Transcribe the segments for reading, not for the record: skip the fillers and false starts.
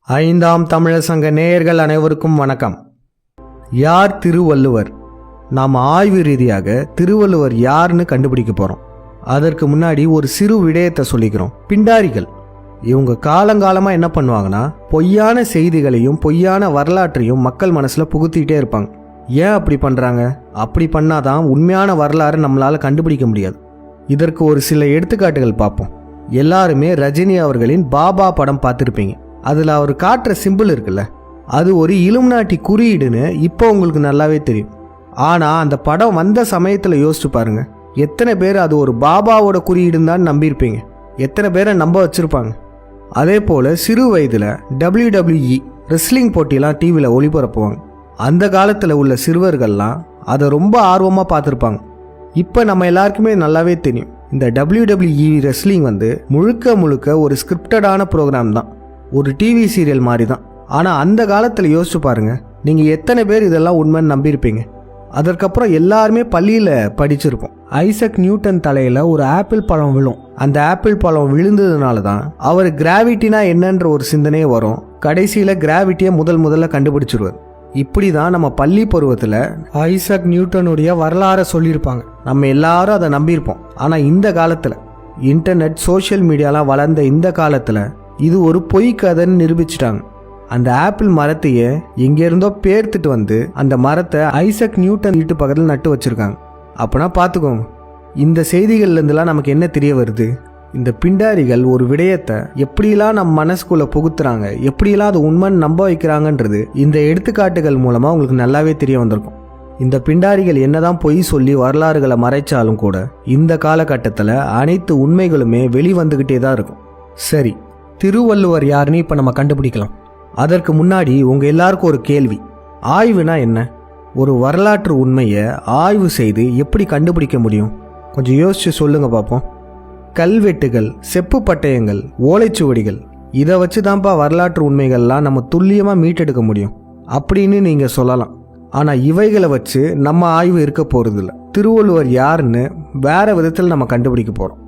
ஐந்தாம் தமிழர் சங்க நேயர்கள் அனைவருக்கும் வணக்கம். யார் திருவள்ளுவர்? நாம் ஆய்வு ரீதியாக திருவள்ளுவர் யாருன்னு கண்டுபிடிக்க போகிறோம். அதற்கு முன்னாடி ஒரு சிறு விடயத்தை சொல்லிக்கிறோம். பிண்டாரிகள் இவங்க காலங்காலமாக என்ன பண்ணுவாங்கன்னா, பொய்யான செய்திகளையும் பொய்யான வரலாற்றையும் மக்கள் மனசில் புகுத்திக்கிட்டே இருப்பாங்க. ஏன் அப்படி பண்ணுறாங்க? அப்படி பண்ணாதான் உண்மையான வரலாறு நம்மளால் கண்டுபிடிக்க முடியாது. இதற்கு ஒரு சில எடுத்துக்காட்டுகள் பார்ப்போம். எல்லாருமே ரஜினி அவர்களின் பாபா படம் பார்த்துருப்பீங்க. அதில் அவர் காட்டுற சிம்பிள் இருக்குல்ல, அது ஒரு இலுமினாட்டி குறியீடுன்னு இப்போ உங்களுக்கு நல்லாவே தெரியும். ஆனால் அந்த படம் வந்த சமயத்தில் யோசிச்சு பாருங்க, எத்தனை பேர் அது ஒரு பாபாவோட குறியீடுன்னு தான் நம்பியிருப்பீங்க, எத்தனை பேரை நம்ப வச்சுருப்பாங்க. அதே போல் சிறு வயதில் WWE ரெஸ்லிங் போட்டியெல்லாம் டிவியில் ஒளிபரப்புவாங்க. அந்த காலத்தில் உள்ள சிறுவர்கள்லாம் அதை ரொம்ப ஆர்வமாக பார்த்துருப்பாங்க. இப்போ நம்ம எல்லாருக்குமே நல்லாவே தெரியும், இந்த WWE ரெஸ்லிங் முழுக்க ஒரு ஸ்கிரிப்டடான ப்ரோக்ராம் தான், ஒரு டிவி சீரியல் மாதிரி தான். ஆனால் அந்த காலத்தில் யோசிச்சு பாருங்கள், நீங்கள் எத்தனை பேர் இதெல்லாம் உண்மைன்னு நம்பியிருப்பீங்க. அதற்கப்புறம் எல்லாருமே பள்ளியில் படிச்சிருப்போம். ஐசக் நியூட்டன் தலையில் ஒரு ஆப்பிள் பழம் விழும். அந்த ஆப்பிள் பழம் விழுந்ததுனால தான் அவர் கிராவிட்டினா என்னன்ற ஒரு சிந்தனையே வரும். கடைசியில் கிராவிட்டியை முதல்ல கண்டுபிடிச்சிருவார். இப்படி தான் நம்ம பள்ளி பருவத்தில் ஐசக் நியூட்டனுடைய வரலாறை சொல்லியிருப்பாங்க. நம்ம எல்லாரும் அதை நம்பியிருப்போம். ஆனால் இந்த காலத்தில் இன்டர்நெட் சோஷியல் மீடியாலாம் வளர்ந்த இந்த காலத்தில் இது ஒரு பொய் கதைன்னு நிரூபிச்சிட்டாங்க. அந்த ஆப்பிள் மரத்தையே எங்கேருந்தோ பேர்த்துட்டு அந்த மரத்தை ஐசக் நியூட்டன் வீட்டு பக்கத்தில் நட்டு வச்சுருக்காங்க. அப்போனா பார்த்துக்கோங்க, இந்த செய்திகள்லேருந்துலாம் நமக்கு என்ன தெரிய வருது? இந்த பிண்டாரிகள் ஒரு விடயத்தை எப்படிலாம் நம்ம மனசுக்குள்ளே புகுத்துறாங்க, எப்படிலாம் அது உண்மைன்னு நம்ப வைக்கிறாங்கன்றது இந்த எடுத்துக்காட்டுகள் மூலமாக உங்களுக்கு நல்லாவே தெரிய வந்திருக்கும். இந்த பிண்டாரிகள் என்னதான் பொய் சொல்லி வரலாறுகளை மறைச்சாலும் கூட இந்த காலகட்டத்தில் அனைத்து உண்மைகளுமே வெளிவந்துக்கிட்டே தான் இருக்கும். சரி, திருவள்ளுவர் யாருன்னு இப்போ நம்ம கண்டுபிடிக்கலாம். அதற்கு முன்னாடி உங்கள் எல்லாருக்கும் ஒரு கேள்வி. ஆய்வுனா என்ன? ஒரு வரலாற்று உண்மையை ஆய்வு செய்து எப்படி கண்டுபிடிக்க முடியும்? கொஞ்சம் யோசிச்சு சொல்லுங்க பார்ப்போம். கல்வெட்டுகள், செப்பு பட்டயங்கள், ஓலைச்சுவடிகள், இதை வச்சு தான்ப்பா வரலாற்று உண்மைகள்லாம் நம்ம துல்லியமாக மீட்டெடுக்க முடியும் அப்படின்னு நீங்கள் சொல்லலாம். ஆனால் இவைகளை வச்சு நம்ம ஆய்வு இருக்க போகிறதில்ல. திருவள்ளுவர் யாருன்னு வேற விதத்தில் நம்ம கண்டுபிடிக்க போகிறோம்.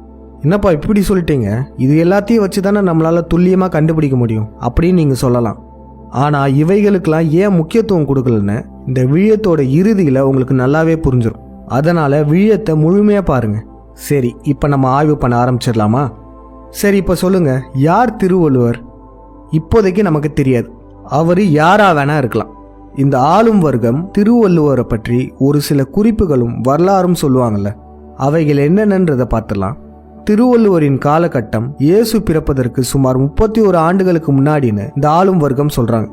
என்னப்பா இப்படி சொல்லிட்டீங்க, இது எல்லாத்தையும் வச்சு தானே நம்மளால் துல்லியமாக கண்டுபிடிக்க முடியும் அப்படின்னு நீங்கள் சொல்லலாம். ஆனால் இவைகளுக்கெல்லாம் ஏன் முக்கியத்துவம் கொடுக்கலன்னு இந்த விழியத்தோட இறுதியில் உங்களுக்கு நல்லாவே புரிஞ்சிடும். அதனால் விழியத்தை முழுமையாக பாருங்கள். சரி, இப்போ நம்ம ஆய்வு பண்ண ஆரம்பிச்சிடலாமா? சரி, இப்போ சொல்லுங்கள், யார் திருவள்ளுவர்? இப்போதைக்கு நமக்கு தெரியாது. அவர் யாரா வேணா இருக்கலாம். இந்த ஆளும் வர்க்கம் திருவள்ளுவரை பற்றி ஒரு சில குறிப்புகளும் வரலாறும் சொல்லுவாங்கள்ல, அவைகள் என்னென்னன்றதை பார்த்துடலாம். திருவள்ளுவரின் காலகட்டம் இயேசு பிறப்பதற்கு சுமார் 31 ஆண்டுகளுக்கு முன்னாடின்னு இந்த ஆளும் வர்க்கம் சொல்றாங்க.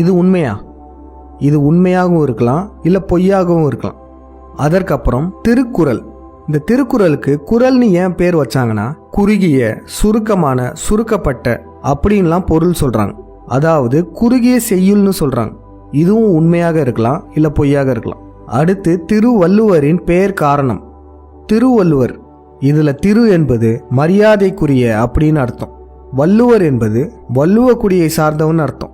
இது உண்மையா? இது உண்மையாகவும் இருக்கலாம், இல்லை பொய்யாகவும் இருக்கலாம். அதற்கப்புறம் திருக்குறள். இந்த திருக்குறளுக்கு குறள்னு ஏன் பேர் வச்சாங்கன்னா, குறுகிய, சுருக்கமான, சுருக்கப்பட்ட அப்படின்லாம் பொருள் சொல்றாங்க. அதாவது குறுகிய செய்யுள்னு சொல்றாங்க. இதுவும் உண்மையாக இருக்கலாம், இல்லை பொய்யாக இருக்கலாம். அடுத்து திருவள்ளுவரின் பெயர் காரணம். திருவள்ளுவர், இதுல திரு என்பது மரியாதைக்குரிய அப்படின்னு அர்த்தம். வள்ளுவர் என்பது வள்ளுவ குடியை சார்ந்தவன் அர்த்தம்.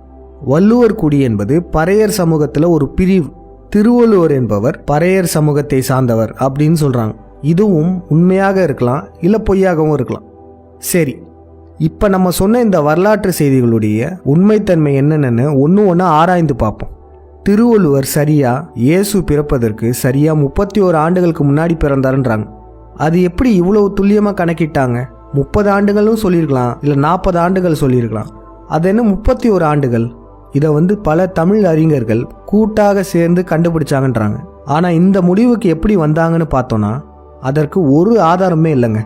வள்ளுவர் குடி என்பது பறையர் சமூகத்துல ஒரு பிரிவு. திருவள்ளுவர் என்பவர் பறையர் சமூகத்தை சார்ந்தவர் அப்படின்னு சொல்றாங்க. இதுவும் உண்மையாக இருக்கலாம், இல்ல பொய்யாகவும் இருக்கலாம். சரி, இப்ப நம்ம சொன்ன இந்த வரலாற்று செய்திகளுடைய உண்மைத்தன்மை என்னென்னு ஒன்று ஆராய்ந்து பார்ப்போம். திருவள்ளுவர் சரியா இயேசு பிறப்பதற்கு சரியா 31 ஆண்டுகளுக்கு முன்னாடி பிறந்தாருன்றாங்க. அது எப்படி இவ்வளவு துல்லியமாக கணக்கிட்டாங்க? 30 ஆண்டுகளும் சொல்லியிருக்கலாம், இல்லை 40 ஆண்டுகள் சொல்லியிருக்கலாம். அது என்ன 31 ஆண்டுகள்? இதை பல தமிழ் அறிஞர்கள் கூட்டாக சேர்ந்து கண்டுபிடிச்சாங்கன்றாங்க. ஆனால் இந்த முடிவுக்கு எப்படி வந்தாங்கன்னு பார்த்தோன்னா, அதற்கு ஒரு ஆதாரமே இல்லைங்க.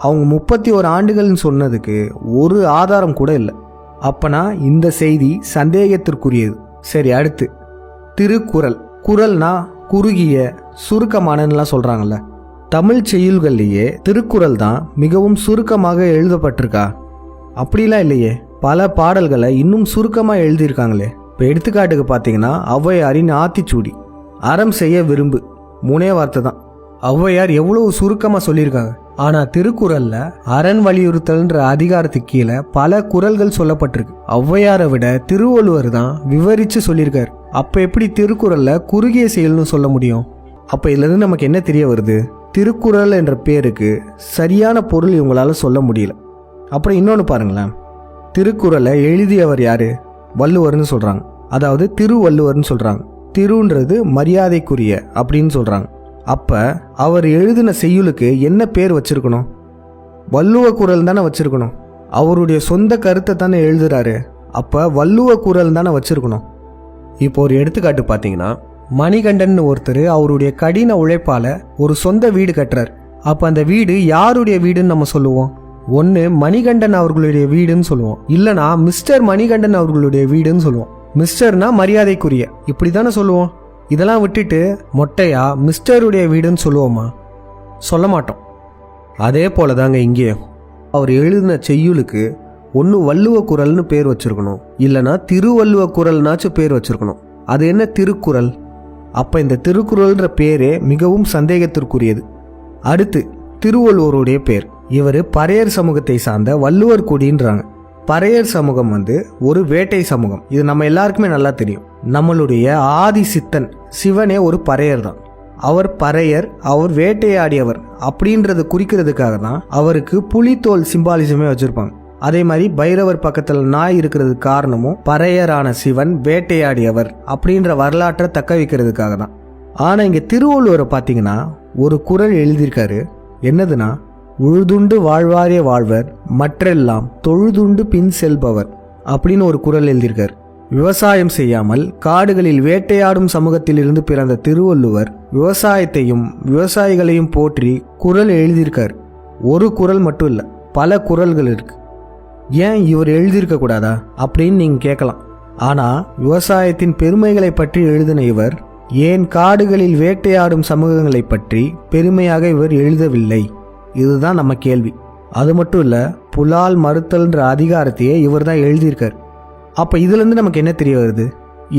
அவங்க 31 ஆண்டுகள்னு சொன்னதுக்கு ஒரு ஆதாரம் கூட இல்லை. அப்பனா இந்த செய்தி சந்தேகத்திற்குரியது. சரி, அடுத்து திருக்குறள். குறள்னா குறுகிய, சுருக்கமானலாம் சொல்கிறாங்கல்ல. தமிழ் செய்யுள்கள்லேயே திருக்குறள் தான் மிகவும் சுருக்கமாக எழுதப்பட்டிருக்கா? அப்படிலாம் இல்லையே. பல பாடல்களை இன்னும் சுருக்கமாக எழுதியிருக்காங்களே. இப்போ எடுத்துக்காட்டுக்கு பார்த்தீங்கன்னா, ஔவையாரின் ஆத்திச்சூடி, அறம் செய்ய விரும்பு, 3 வார்த்தை தான். ஔவையார் எவ்வளவு சுருக்கமாக சொல்லியிருக்காங்க. ஆனால் திருக்குறளில் அரண் வலியுறுத்தல்ன்ற அதிகாரத்துக்கு கீழே பல குறள்கள் சொல்லப்பட்டிருக்கு. ஔவையாரை விட திருவள்ளுவர் தான் விவரித்து சொல்லியிருக்காரு. அப்போ எப்படி திருக்குறளில் குறுகிய செயல்னு சொல்ல முடியும்? அப்போ இதுலேருந்து நமக்கு என்ன தெரிய வருது? திருக்குறள் என்ற பேருக்கு சரியான பொருள் இவங்களால சொல்ல முடியல. அப்புறம் இன்னொன்று பாருங்களேன், திருக்குறளை எழுதியவர் யாரு? வள்ளுவர்னு சொல்றாங்க. அதாவது திருவள்ளுவர்னு சொல்றாங்க. திருன்றது மரியாதைக்குரிய அப்படின்னு சொல்றாங்க. அப்ப அவர் எழுதின செய்யுளுக்கு என்ன பேர் வச்சிருக்கணும்? வள்ளுவ குறள் தானே வச்சிருக்கணும். அவருடைய சொந்த கருத்தை தானே எழுதுறாரு. அப்ப வள்ளுவ குறள் தானே வச்சிருக்கணும். இப்போ ஒரு எடுத்துக்காட்டு பார்த்தீங்கன்னா, மணிகண்டன் ஒருத்தர் அவருடைய கடின உழைப்பால ஒரு சொந்த வீடு கட்டுறார். அப்ப அந்த வீடு யாருடைய வீடுன்னு நம்ம சொல்லுவோம்? ஒன்று மணிகண்டன் அவர்களுடைய வீடுன்னு சொல்லுவோம், இல்லைனா மிஸ்டர் மணிகண்டன் அவர்களுடைய வீடுன்னு சொல்லுவோம். மிஸ்டர்னா மரியாதைக்குரிய, இப்படி தானே சொல்லுவோம். இதெல்லாம் விட்டுட்டு மொட்டையா மிஸ்டருடைய வீடுன்னு சொல்லுவோமா? சொல்ல மாட்டோம். அதே போல தாங்க இங்கேயும் அவர் எழுதின செய்யுளுக்கு ஒன்று வள்ளுவ குறள்னு பேர் வச்சிருக்கணும், இல்லைனா திருவள்ளுவ குறள்னாச்சும் பேர் வச்சிருக்கணும். அது என்ன திருக்குறள்? அப்போ இந்த திருக்குறள்ன்ற பேரே மிகவும் சந்தேகத்திற்குரியது. அடுத்து திருவள்ளுவருடைய பேர். இவர் பறையர் சமூகத்தை சார்ந்த வள்ளுவர் குடின்றாங்க. பறையர் சமூகம் ஒரு வேட்டை சமூகம். இது நம்ம எல்லாருக்குமே நல்லா தெரியும். நம்மளுடைய ஆதி சித்தன் சிவனே ஒரு பறையர் தான். அவர் பறையர், அவர் வேட்டையாடியவர் அப்படின்றது குறிக்கிறதுக்காக தான் அவருக்கு புலித்தோல் சிம்பாலிசமே வச்சிருப்பாங்க. அதே மாதிரி பைரவர் பக்கத்தில் நாய் இருக்கிறது காரணமும் பறையரான சிவன் வேட்டையாடியவர் அப்படின்ற வரலாற்றை தக்க வைக்கிறதுக்காக தான். ஆனால் இங்கே திருவள்ளுவரை பார்த்தீங்கன்னா ஒரு குறள் எழுதியிருக்காரு. என்னதுன்னா, உழுதுண்டு வாழ்வாரே வாழ்வர், மற்றெல்லாம் தொழுதுண்டு பின் செல்பவர் அப்படின்னு ஒரு குறள் எழுதியிருக்காரு. விவசாயம் செய்யாமல் காடுகளில் வேட்டையாடும் சமூகத்தில் இருந்து பிறந்த திருவள்ளுவர் விவசாயத்தையும் விவசாயிகளையும் போற்றி குறள் எழுதியிருக்காரு. ஒரு குறள் மட்டும் இல்லை, பல குறள்கள் இருக்கு. ஏன் இவர் எழுதியிருக்க கூடாதா அப்படின்னு நீங்க கேட்கலாம். ஆனா விவசாயத்தின் பெருமைகளை பற்றி எழுதின இவர் ஏன் காடுகளில் வேட்டையாடும் சமூகங்களை பற்றி பெருமையாக இவர் எழுதவில்லை? இதுதான் நம்ம கேள்வி. அது மட்டும் இல்ல, புலால் மறுத்தல்ன்ற அதிகாரத்தையே இவர் தான் எழுதியிருக்கார். அப்ப இதுல இருந்து நமக்கு என்ன தெரிய வருது?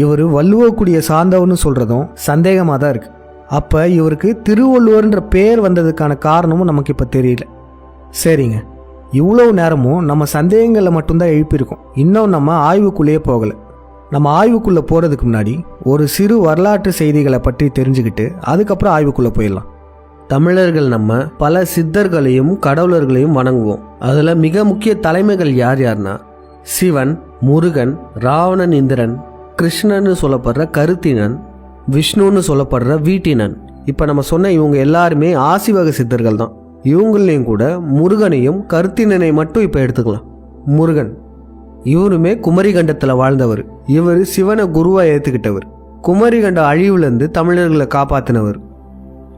இவர் வள்ளுவக்குடிய சார்ந்தவர்னு சொல்றதும் சந்தேகமா தான் இருக்கு. அப்ப இவருக்கு திருவள்ளுவர்ன்ற பேர் வந்ததுக்கான காரணமும் நமக்கு இப்ப தெரியல. சரிங்க, இவ்வளவு நேரமும் நம்ம சந்தேகங்களை மட்டும்தான் எழுப்பியிருக்கோம். இன்னும் நம்ம ஆய்வுக்குள்ளேயே போகல. நம்ம ஆய்வுக்குள்ள போறதுக்கு முன்னாடி ஒரு சிறு வரலாற்று செய்திகளை பற்றி தெரிஞ்சுக்கிட்டு அதுக்கப்புறம் ஆய்வுக்குள்ள போயிடலாம். தமிழர்கள் நம்ம பல சித்தர்களையும் கடவுளர்களையும் வணங்குவோம். அதுல மிக முக்கிய தலைமைகள் யார் யார்னா, சிவன், முருகன், ராவணன், இந்திரன், கிருஷ்ணன்னு சொல்லப்படுற கருத்தினன், விஷ்ணுன்னு சொல்லப்படுற வீட்டினன். இப்ப நம்ம சொன்ன இவங்க எல்லாருமே ஆசிவக சித்தர்கள் தான். இவங்களையும் கூட முருகனையும் கருத்தினனை மட்டும் இப்ப எடுத்துக்கலாம். முருகன் இவருமே குமரிகண்டத்தில் வாழ்ந்தவர். இவர் சிவனை குருவா ஏற்றுக்கிட்டவர். குமரிகண்ட அழிவுலேருந்து தமிழர்களை காப்பாற்றினவர்.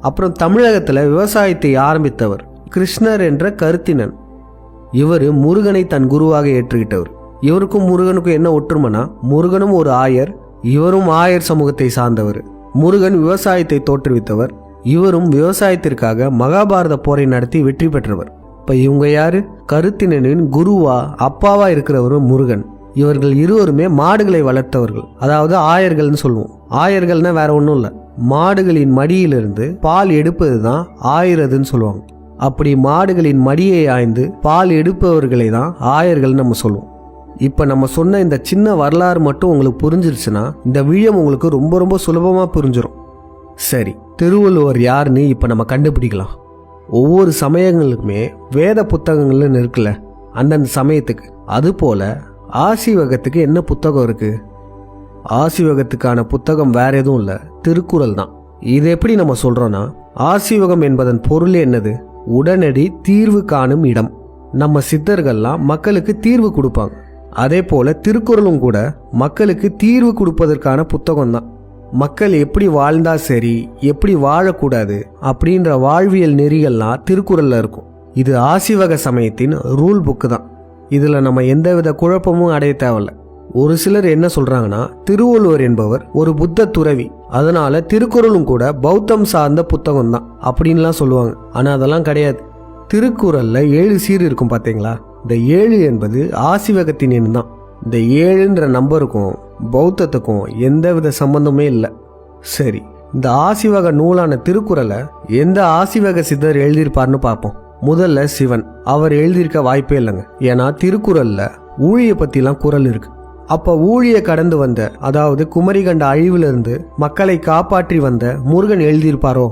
அப்புறம் தமிழகத்தில் விவசாயத்தை ஆரம்பித்தவர் கிருஷ்ணர் என்ற கருத்தினன். இவர் முருகனை தன் குருவாக ஏற்றுக்கிட்டவர். இவருக்கும் முருகனுக்கும் என்ன ஒற்றுமைனா, முருகனும் ஒரு ஆயர், இவரும் ஆயர் சமூகத்தை சார்ந்தவர். முருகன் விவசாயத்தை தோற்றுவித்தவர். இவரும் விவசாயத்திற்காக மகாபாரத போரை நடத்தி வெற்றி பெற்றவர். இப்ப இவங்க யாரு? கருத்தினனின் குருவா அப்பாவா இருக்கிறவரும் முருகன். இவர்கள் இருவருமே மாடுகளை வளர்த்தவர்கள், அதாவது ஆயர்கள்னு சொல்லுவோம். ஆயர்கள்னா வேற ஒன்றும் இல்லை, மாடுகளின் மடியிலிருந்து பால் எடுப்பது தான் ஆயிரதுன்னு சொல்லுவாங்க. அப்படி மாடுகளின் மடியை ஆய்ந்து பால் எடுப்பவர்களை தான் ஆயர்கள்னு நம்ம சொல்லுவோம். இப்போ நம்ம சொன்ன இந்த சின்ன வரலாறு மட்டும் உங்களுக்கு புரிஞ்சிருச்சுன்னா இந்த விஷயம் உங்களுக்கு ரொம்ப ரொம்ப சுலபமாக புரிஞ்சிடும். சரி, திருவள்ளுவர் யாருன்னு இப்போ நம்ம கண்டுபிடிக்கலாம். ஒவ்வொரு சமயங்களுக்குமே வேத புத்தகங்கள்னு இருக்குல்ல, அந்தந்த சமயத்துக்கு. அதுபோல் ஆசிவகத்துக்கு என்ன புத்தகம் இருக்குது? ஆசிவகத்துக்கான புத்தகம் வேற எதுவும் இல்லை, திருக்குறள் தான். இது எப்படி நம்ம சொல்கிறோன்னா, ஆசிவகம் என்பதன் பொருள் என்னது? உடனடி தீர்வு காணும் இடம். நம்ம சித்தர்கள்லாம் மக்களுக்கு தீர்வு கொடுப்பாங்க. அதே போல திருக்குறளும் கூட மக்களுக்கு தீர்வு கொடுப்பதற்கான புத்தகம் தான். மக்கள் எப்படி வாழ்ந்தா சரி, எப்படி வாழக்கூடாது அப்படின்ற வாழ்வியல் நெறிகள்லாம் திருக்குறள்ல இருக்கும். இது ஆசிவக சமயத்தின் ரூல் புக்கு தான். இதுல நம்ம எந்தவித குழப்பமும் அடைய தேவையில்ல. ஒரு சிலர் என்ன சொல்றாங்கன்னா, திருவள்ளுவர் என்பவர் ஒரு புத்த துறவி, அதனால திருக்குறளும் கூட பௌத்தம் சார்ந்த புத்தகம் தான் அப்படின்லாம் சொல்லுவாங்க. ஆனா அதெல்லாம் கிடையாது. திருக்குறள்ல 7 சீர் இருக்கும் பாத்தீங்களா? இந்த 7 என்பது ஆசிவகத்தின் எண் தான். இந்த 7ன்ற நம்பருக்கும் பௌத்தத்துக்கும் எந்தவித சம்பந்தமே இல்லை. சரி, இந்த ஆசிவக நூலான திருக்குறளை எந்த ஆசிவக சித்தர் எழுதியிருப்பார்னு பார்ப்போம். முதல்ல சிவன். அவர் எழுதியிருக்க வாய்ப்பே இல்லைங்க. ஏன்னா திருக்குறள்ல ஊழிய பத்திலாம் குறள் இருக்கு. அப்ப ஊழிய கடந்து வந்த, அதாவது குமரிகண்ட அழிவிலிருந்து மக்களை காப்பாற்றி வந்த முருகன் எழுதியிருப்பாரோ?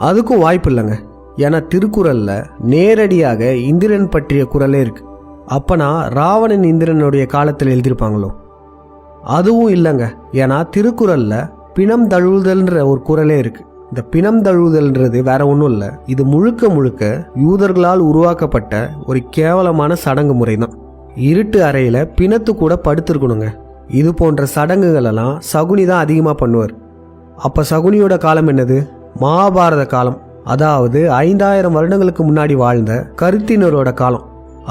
அதுக்கும் வாய்ப்பு இல்லைங்க. ஏன்னா திருக்குறள்ல நேரடியாக இந்திரன் பற்றிய குறளே இருக்கு. அப்பனா ராவணன் இந்திரனுடைய காலத்தில் எழுதியிருப்பாங்களோ? அதுவும் இல்லைங்க. ஏன்னா திருக்குறள்ல பிணம் தழுவுதல்ன்ற ஒரு குறளே இருக்கு. இந்த பிணம் தழுவுதல்ன்றது வேற ஒன்றும் இல்லை, இது முழுக்க முழுக்க யூதர்களால் உருவாக்கப்பட்ட ஒரு கேவலமான சடங்கு முறை தான். இருட்டு அறையில் பிணத்து கூட படுத்திருக்கணுங்க. இது போன்ற சடங்குகளெல்லாம் சகுனி தான் அதிகமாக பண்ணுவார். அப்போ சகுனியோட காலம் என்னது? மகாபாரத காலம். அதாவது 5000 வருடங்களுக்கு முன்னாடி வாழ்ந்த கருத்தினரோட காலம்.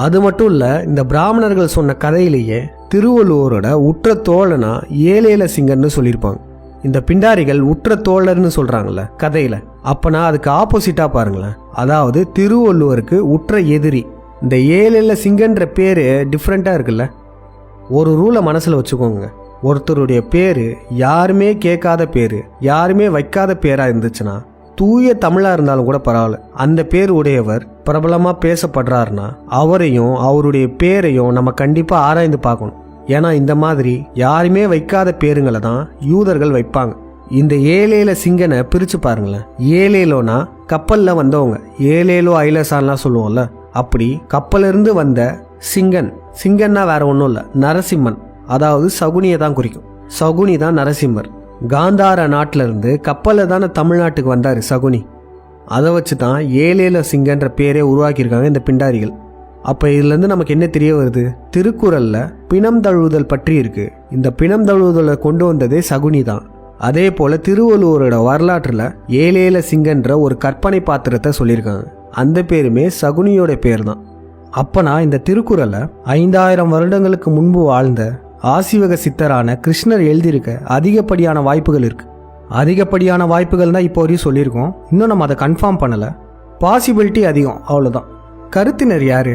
அது மட்டும் இல்லை, இந்த பிராமணர்கள் சொன்ன கதையிலேயே திருவள்ளுவரோட உற்ற தோழனா ஏலேல சிங்கர்னு சொல்லியிருப்பாங்க. இந்த பிண்டாரிகள் உற்ற தோழர்னு சொல்கிறாங்கல்ல கதையில், அப்போனா அதுக்கு ஆப்போசிட்டாக பாருங்களேன். அதாவது திருவள்ளுவருக்கு உற்ற எதிரி. இந்த ஏலேல சிங்கன்ற பேர் டிஃப்ரெண்ட்டாக இருக்குல்ல. ஒரு ரூலை மனசில் வச்சுக்கோங்க. ஒருத்தருடைய பேர் யாருமே கேட்காத பேர், யாருமே வைக்காத பேராக இருந்துச்சுன்னா, தூய தமிழாக இருந்தாலும் கூட பரவாயில்ல, அந்த பேர் உடையவர் பிரபலமாக பேசப்படுறாருன்னா அவரையும் அவருடைய பேரையும் நம்ம கண்டிப்பாக ஆராய்ந்து பார்க்கணும். ஏன்னா இந்த மாதிரி யாருமே வைக்காத பேருங்களை தான் யூதர்கள் வைப்பாங்க. இந்த ஏலேல சிங்கனை பிரித்து பாருங்களேன். ஏலேலோனா கப்பலில் வந்தவங்க, ஏலேலோ ஐலசான்லாம் சொல்லுவோம்ல, அப்படி கப்பலிருந்து வந்த சிங்கன். சிங்கன்னா வேற ஒன்றும் இல்லை, நரசிம்மன். அதாவது சகுனியை தான் குறிக்கும். சகுனி தான் நரசிம்மர். காந்தார நாட்டிலிருந்து கப்பலில் தானே தமிழ்நாட்டுக்கு வந்தார் சகுனி. அதை வச்சு தான் ஏலேல சிங்கன்ற பேரே உருவாக்கியிருக்காங்க இந்த பிண்டாரிகள். அப்போ இதுலேருந்து நமக்கு என்ன தெரிய வருது? திருக்குறளில் பிணம் தழுவுதல் பற்றி இருக்கு. இந்த பிணம் தழுவுதலை கொண்டு வந்ததே சகுனி தான். அதே போல் திருவள்ளுவரோட வரலாற்றில் ஏலேல சிங்கன்ற ஒரு கற்பனை பாத்திரத்தை சொல்லியிருக்காங்க. அந்த பேருமே சகுனியோட பேர் தான். அப்பனா இந்த திருக்குறளை 5000 வருடங்களுக்கு முன்பு வாழ்ந்த ஆசிவக சித்தரான கிருஷ்ணர் எழுதியிருக்க அதிகப்படியான வாய்ப்புகள் இருக்கு. அதிகப்படியான வாய்ப்புகள் தான் இப்போ வரையும் சொல்லியிருக்கோம். இன்னும் நம்ம அதை கன்ஃபார்ம் பண்ணலை. பாசிபிலிட்டி அதிகம், அவ்வளோதான். கருத்தினர் யாரு?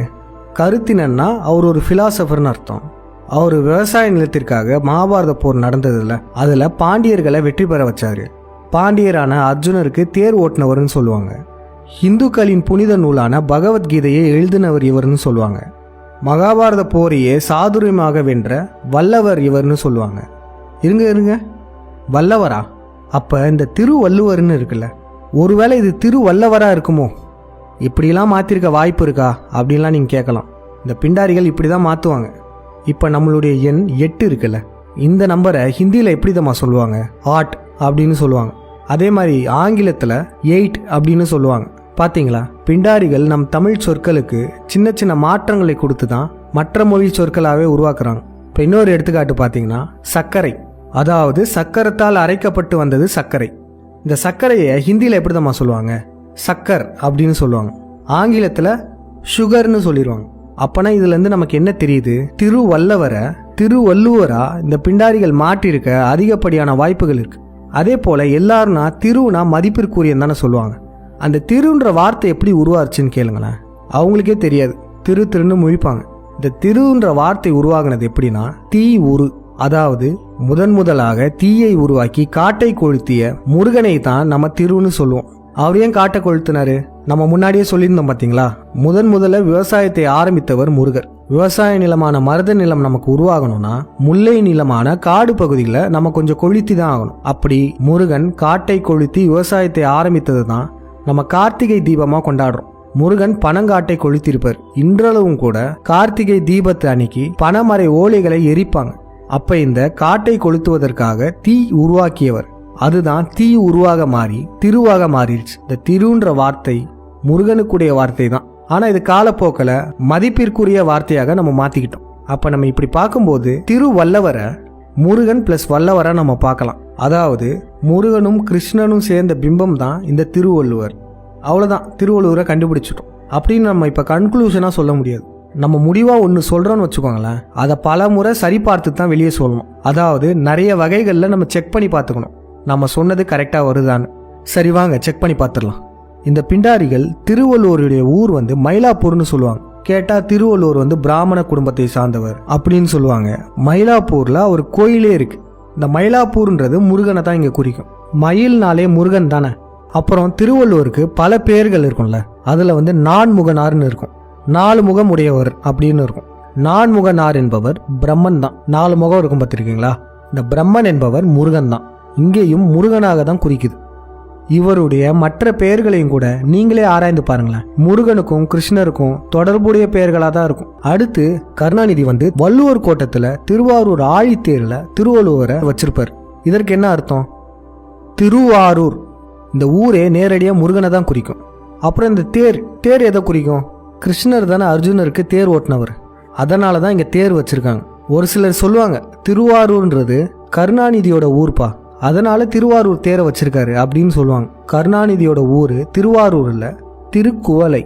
கருத்தினர்னா அவர் ஒரு ஃபிலாசபர்னு அர்த்தம். அவர் விவசாய நிலத்திற்காக மகாபாரத போர் நடந்ததில்ல, அதில் பாண்டியர்களை வெற்றி பெற வச்சாரு. பாண்டியரான அர்ஜுனருக்கு தேர் ஓட்டுனவர்னு சொல்லுவாங்க. இந்துக்களின் புனித நூலான பகவத்கீதையை எழுதினவர் இவர்னு சொல்லுவாங்க. மகாபாரத போரையே சாதுரியமாக வென்ற வல்லவர் இவர்னு சொல்லுவாங்க. இருங்க, வல்லவரா? அப்போ இந்த திருவள்ளுவர்னு இருக்குல்ல, ஒருவேளை இது திருவல்லவராக இருக்குமோ? இப்படிலாம் மாற்றிருக்க வாய்ப்பு இருக்கா அப்படின்லாம் நீங்கள் கேட்கலாம். இந்த பிண்டாரிகள் இப்படி தான் மாற்றுவாங்க. இப்போ நம்மளுடைய எண் 8 இருக்குல்ல, இந்த நம்பரை ஹிந்தியில் எப்படி தான் சொல்லுவாங்க? 8 அப்படின்னு சொல்லுவாங்க. அதே மாதிரி ஆங்கிலத்தில் 8 அப்படின்னு சொல்லுவாங்க. பார்த்தீங்களா? பிண்டாரிகள் நம் தமிழ் சொற்களுக்கு சின்ன சின்ன மாற்றங்களை கொடுத்து தான் மற்ற மொழி சொற்களாகவே உருவாக்குறாங்க. இப்போ இன்னொரு எடுத்துக்காட்டு பார்த்தீங்கன்னா சர்க்கரை. அதாவது சக்கரத்தால் அரைக்கப்பட்டு வந்தது சர்க்கரை. இந்த சர்க்கரையை ஹிந்தியில் எப்படி தான் சொல்லுவாங்க? சக்கர் அப்படின்னு சொல்லுவாங்க. ஆங்கிலத்தில் சுகர்னு சொல்லிடுவாங்க. அப்போனா இதுலேருந்து நமக்கு என்ன தெரியுது? திருவள்ளுவரை திருவள்ளுவரா இந்த பிண்டாரிகள் மாற்றிருக்க அதிகப்படியான வாய்ப்புகள் இருக்கு. அதே போல் எல்லாரும்னா திருவுனா மதிப்பிற்குரியன்னு தானே சொல்லுவாங்க. அந்த திருன்ற வார்த்தை எப்படி உருவாச்சுன்னு கேளுங்களேன். அவங்களுக்கே தெரியாது, திருன்னு முழிப்பாங்க. இந்த திருன்ற வார்த்தை உருவாகினது எப்படின்னா, தீ உரு. அதாவது முதலாக தீயை உருவாக்கி காட்டை கொளுத்திய முருகனை தான் நம்ம திருன்னு சொல்லுவோம். அவர் ஏன் காட்டை கொளுத்தினாரு? நம்ம முன்னாடியே சொல்லியிருந்தோம் பார்த்தீங்களா? முதல்ல விவசாயத்தை ஆரம்பித்தவர் முருகர். விவசாய நிலமான மருத நிலம் நமக்கு உருவாகணும்னா முல்லை நிலமான காடு பகுதிகளை நம்ம கொஞ்சம் கொளுத்தி தான் ஆகணும். அப்படி முருகன் காட்டை கொளுத்தி விவசாயத்தை ஆரம்பித்தது தான் நம்ம கார்த்திகை தீபமாக கொண்டாடுறோம். முருகன் பனங்காட்டை கொளுத்திருப்பார். இன்றளவும் கூட கார்த்திகை தீபத்தை அன்னைக்கு பனைமரை ஓலைகளை எரிப்பாங்க. அப்ப இந்த காட்டை கொளுத்துவதற்காக தீ உருவாக்கியவர். அதுதான் தீ உருவாக மாறி திருவாக மாறிடுச்சு. இந்த திருன்ற வார்த்தை முருகனுக்குடைய வார்த்தை தான். ஆனா இது காலப்போக்கில் மதிப்பிற்குரிய வார்த்தையாக நம்ம மாத்திக்கிட்டோம். அப்ப நம்ம இப்படி பார்க்கும்போது திருவல்லவரை முருகன் பிளஸ் வல்லவரை நம்ம பார்க்கலாம். அதாவது முருகனும் கிருஷ்ணனும் சேர்ந்த பிம்பம் தான் இந்த திருவள்ளுவர். அவ்வளோதான், திருவள்ளுவரை கண்டுபிடிச்சிட்டோம் அப்படின்னு நம்ம இப்போ கன்க்ளூஷனாக சொல்ல முடியாது. நம்ம முடிவாக ஒன்று சொல்கிறோன்னு வச்சுக்கோங்களேன், அதை பல முறை சரி பார்த்து தான் வெளியே சொல்லணும். அதாவது நிறைய வகைகளில் நம்ம செக் பண்ணி பார்த்துக்கணும் நம்ம சொன்னது கரெக்டாக வருதான்னு. சரி வாங்க செக் பண்ணி பார்த்துடலாம். இந்த பிண்டாரிகள் திருவள்ளுவருடைய ஊர் மயிலாப்பூர்னு சொல்லுவாங்க. கேட்டால் திருவள்ளுவர் பிராமண குடும்பத்தை சார்ந்தவர் அப்படின்னு சொல்லுவாங்க. மயிலாப்பூரில் ஒரு கோயிலே இருக்கு. இந்த மயிலாப்பூர்ன்றது முருகனை தான் இங்கே குறிக்கும். மயில்னாலே முருகன் தானே. அப்புறம் திருவள்ளுவருக்கு பல பெயர்கள் இருக்கும்ல, அதில் நான்முகனார்னு இருக்கும். 4 முகம் உடையவர் அப்படின்னு இருக்கும். நான்முகனார் என்பவர் பிரம்மன் தான். 4 முகம் இருக்கும் பார்த்துருக்கீங்களா? இந்த பிரம்மன் என்பவர் முருகன் தான். இங்கேயும் முருகனாக தான் குறிக்குது. இவருடைய மற்ற பெயர்களையும் கூட நீங்களே ஆராய்ந்து பாருங்களேன். முருகனுக்கும் கிருஷ்ணருக்கும் தொடர்புடைய பெயர்களாக தான் இருக்கும். அடுத்து கருணாநிதி வள்ளுவர் கோட்டத்துல திருவாரூர் ஆழித்தேர்ல திருவள்ளுவரை வச்சிருப்பார். இதற்கு என்ன அர்த்தம்? திருவாரூர் இந்த ஊரே நேரடியாக முருகனை தான் குறிக்கும். அப்புறம் இந்த தேர் எதை குறிக்கும்? கிருஷ்ணர் தானே அர்ஜுனருக்கு தேர் ஓட்டினவர், அதனால தான் இங்கே தேர் வச்சிருக்காங்க. ஒரு சிலர் சொல்லுவாங்க திருவாரூர்ன்றது கருணாநிதியோட ஊர்ப்பா, அதனால திருவாரூர் தேரை வச்சிருக்காரு அப்படின்னு சொல்லுவாங்க. கருணாநிதியோட ஊர் திருவாரூர் இல்ல, திருக்குவளை.